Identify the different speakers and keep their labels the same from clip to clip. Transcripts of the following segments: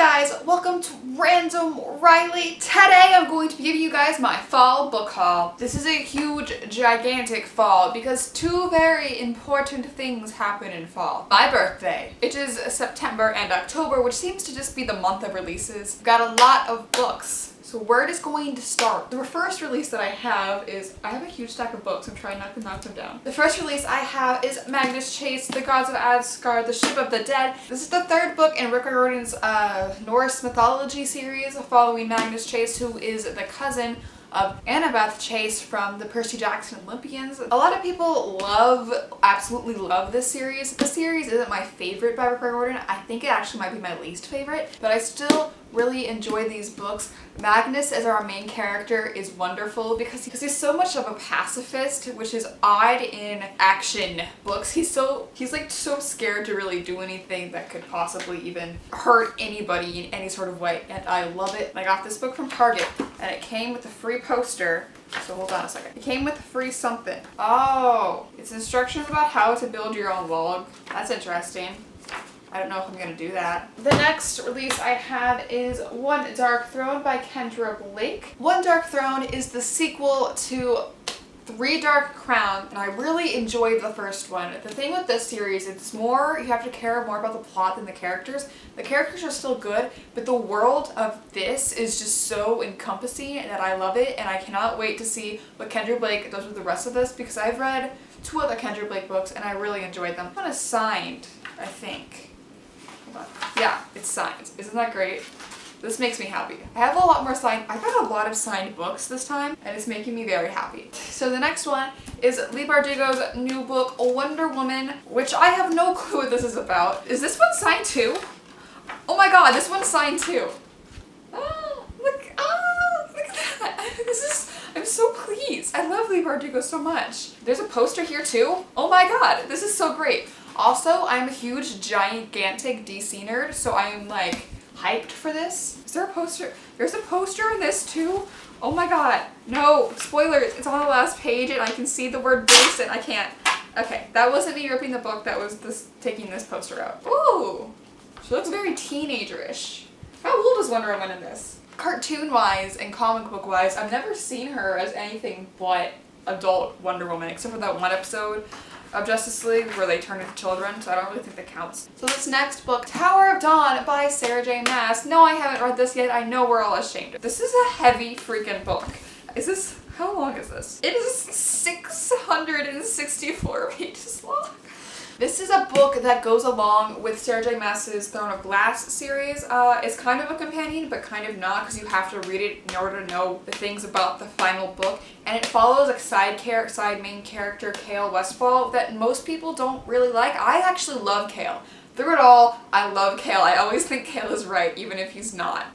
Speaker 1: guys, welcome to Random Riley. Today I'm going to be giving you guys my fall book haul. This is a huge, gigantic fall because two very important things happen in fall. My birthday, which is September, and October, which seems to just be the month of releases. We've got a lot of books. So where it is going to start? The first release that I have is, I have a huge stack of books, I'm trying not to knock them down. The first release I have is Magnus Chase, The Gods of Asgard, The Ship of the Dead. This is the third book in Rick Riordan's Norse mythology series following Magnus Chase, who is the cousin of Annabeth Chase from the Percy Jackson Olympians. A lot of people absolutely love this series. This series isn't my favorite by Rick Riordan. I think it actually might be my least favorite, but I still really enjoy these books. Magnus as our main character is wonderful because he's so much of a pacifist, which is odd in action books. He's like so scared to really do anything that could possibly even hurt anybody in any sort of way, and I love it. I got this book from Target and it came with a free poster. So hold on a second. It came with a free something. Oh, it's instructions about how to build your own log. That's interesting. I don't know if I'm gonna do that. The next release I have is One Dark Throne by Kendra Blake. One Dark Throne is the sequel to Three Dark Crown, and I really enjoyed the first one. The thing with this series, it's more, you have to care more about the plot than the characters. The characters are still good, but the world of this is just so encompassing that I love it, and I cannot wait to see what Kendra Blake does with the rest of this because I've read two other Kendra Blake books and I really enjoyed them. One is signed, I think. Yeah, it's signed. Isn't that great? This makes me happy. I have a lot more signed. I've got a lot of signed books this time, and it's making me very happy. So the next one is Leigh Bardugo's new book, Wonder Woman, which I have no clue what this is about. Is this one signed too? Oh my god, this one's signed too. Oh, look at that. I'm so pleased. I love Leigh Bardugo so much. There's a poster here too. Oh my god, this is so great. Also, I'm a huge, gigantic DC nerd, so I'm like hyped for this. Is there a poster? There's a poster in this too? Oh my god. No, spoilers. It's on the last page and I can see the word boost and I can't. Okay, that wasn't me ripping the book, that was taking this poster out. Ooh, she looks very teenager-ish. How old is Wonder Woman in this? Cartoon-wise and comic book-wise, I've never seen her as anything but adult Wonder Woman, except for that one episode of Justice League where they turn into children, so I don't really think that counts. So this next book, Tower of Dawn by Sarah J. Maas. No, I haven't read this yet. I know we're all ashamed. This is a heavy freaking book. How long is this? It is 664 pages long. This is a book that goes along with Sarah J. Maas's Throne of Glass series. It's kind of a companion, but kind of not, because you have to read it in order to know the things about the final book. And it follows a side main character, Cale Westfall, that most people don't really like. I actually love Cale. Through it all, I love Cale. I always think Cale is right, even if he's not.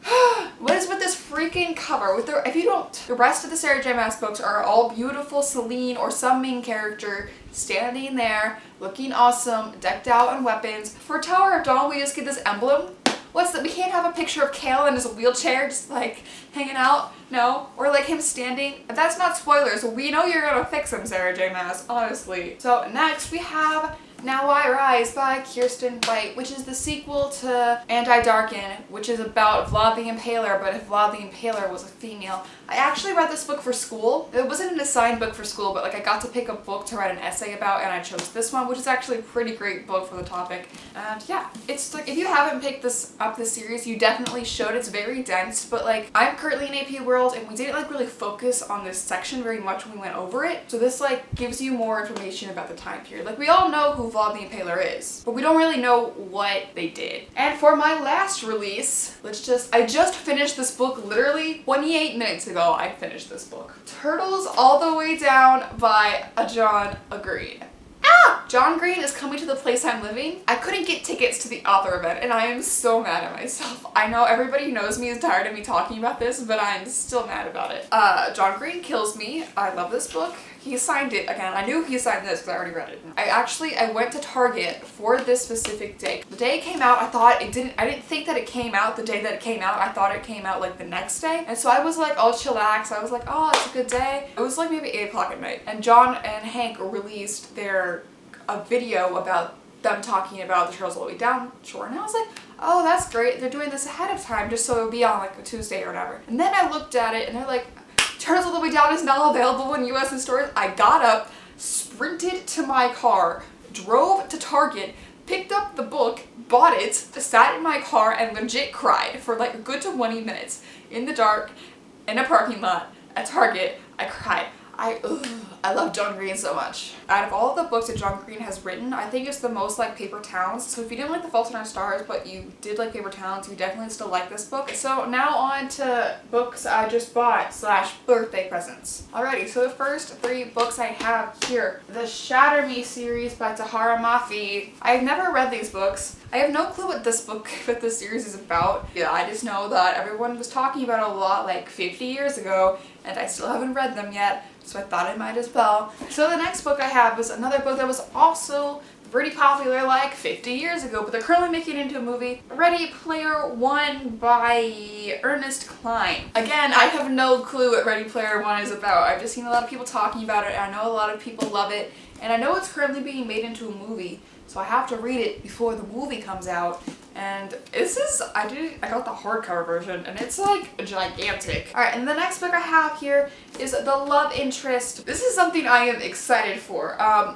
Speaker 1: What is with this freaking cover? The rest of the Sarah J. Maas books are all beautiful Celine or some main character standing there, looking awesome, decked out in weapons. For Tower of Dawn, we just get this emblem. What's that? We can't have a picture of Cale in his wheelchair just like hanging out? No? Or like him standing? That's not spoilers. We know you're gonna fix him, Sarah J. Maas, honestly. So next we have Now I Rise by Kirsten White, which is the sequel to Anti-Darken, which is about Vlad the Impaler, but if Vlad the Impaler was a female. I actually read this book for school. It wasn't an assigned book for school, but like I got to pick a book to write an essay about, and I chose this one, which is actually a pretty great book for the topic. And yeah, it's like, if you haven't picked this series, you definitely should. It's very dense, but like I'm currently in AP World, and we didn't like really focus on this section very much when we went over it. So this like gives you more information about the time period. Like we all know who Vlad the Impaler is, but we don't really know what they did. And for my last release, I just finished this book literally 28 minutes ago. I finished this book. Turtles All the Way Down by John Green. John Green is coming to the place I'm living. I couldn't get tickets to the author event and I am so mad at myself. I know everybody who knows me is tired of me talking about this, but I'm still mad about it. John Green kills me. I love this book. He signed it again. I knew he signed this because I already read it. I went to Target for this specific day. The day it came out, I didn't think that it came out the day that it came out. I thought it came out like the next day. And so I was like all chillax. I was like, oh, it's a good day. It was like maybe 8 o'clock at night. And John and Hank released a video about them talking about the Turtles All the Way Down short, and I was like, oh, that's great. They're doing this ahead of time just so it'll be on like a Tuesday or whatever. And then I looked at it and they're like, Turtles All the Way Down is now available in US and stores. I got up, sprinted to my car, drove to Target, picked up the book, bought it, sat in my car, and legit cried for like a good 20 minutes in the dark, in a parking lot, at Target. I cried. I love John Green so much. Out of all the books that John Green has written, I think it's the most like Paper Towns. So if you didn't like The Fault in Our Stars, but you did like Paper Towns, you definitely still like this book. So now on to books I just bought / birthday presents. Alrighty, so the first 3 books I have here. The Shatter Me series by Tahara Mafi. I've never read these books. I have no clue what this series is about. Yeah, I just know that everyone was talking about it a lot like 50 years ago, and I still haven't read them yet, so I thought I might as well. So the next book I have is another book that was also pretty popular like 50 years ago, but they're currently making it into a movie. Ready Player One by Ernest Cline. Again, I have no clue what Ready Player One is about. I've just seen a lot of people talking about it, and I know a lot of people love it, and I know it's currently being made into a movie, so I have to read it before the movie comes out. And I got the hardcover version, and it's like gigantic. Alright, and the next book I have here is The Love Interest. This is something I am excited for.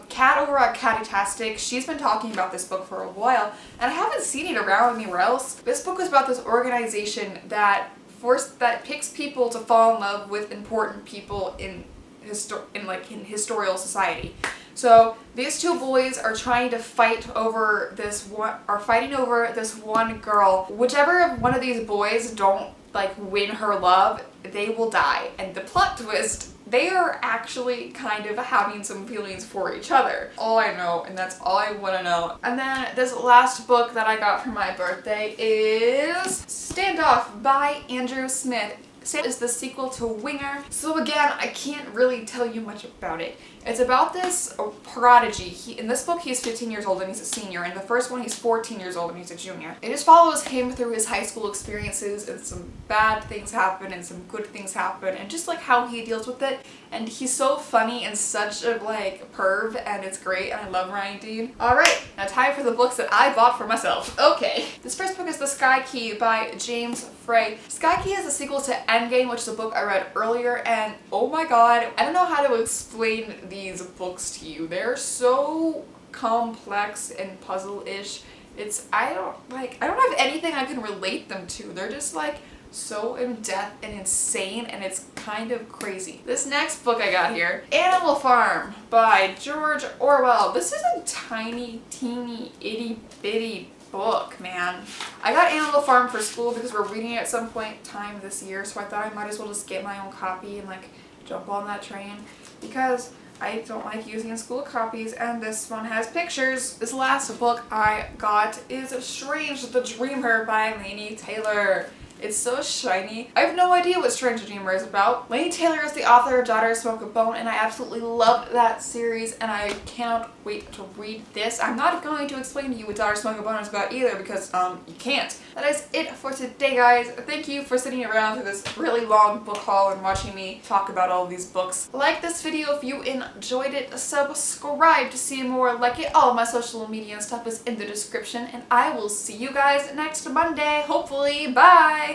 Speaker 1: Kat over at Catatastic, she's been talking about this book for a while, and I haven't seen it around anywhere else. This book is about this organization that picks people to fall in love with important people in historical society. So these 2 boys are trying to fighting over this one girl. Whichever one of these boys don't like win her love, they will die. And the plot twist, they are actually kind of having some feelings for each other. All I know, and that's all I want to know. And then this last book that I got for my birthday is Standoff by Andrew Smith. Sam is the sequel to Winger. So again, I can't really tell you much about it. It's about this prodigy. In this book, he's 15 years old and he's a senior. In the first one, he's 14 years old and he's a junior. It just follows him through his high school experiences, and some bad things happen and some good things happen, and just like how he deals with it. And he's so funny and such a like perv, and it's great, and I love Ryan Dean. Alright, now time for the books that I bought for myself. Okay. This first book is The Sky Key by James Frey. Sky Key is a sequel to Endgame, which is a book I read earlier, and oh my god, I don't know how to explain these books to you. They're so complex and puzzle-ish. I don't have anything I can relate them to. They're just like so in-depth and insane, and it's kind of crazy. This next book I got here, Animal Farm by George Orwell. This is a tiny, teeny, itty-bitty book, man. I got Animal Farm for school because we're reading it at some point in time this year, so I thought I might as well just get my own copy and like jump on that train, because I don't like using school copies, and this one has pictures. This last book I got is Strange the Dreamer by Laini Taylor. It's so shiny. I have no idea what Strange the Dreamer is about. Laini Taylor is the author of Daughters Smoke a Bone, and I absolutely loved that series, and I cannot wait to read this. I'm not going to explain to you what Daughters Smoke a Bone is about either, because you can't. That is it for today, guys. Thank you for sitting around through this really long book haul and watching me talk about all of these books. Like this video if you enjoyed it. Subscribe to see more like it. All of my social media and stuff is in the description, and I will see you guys next Monday, hopefully. Bye!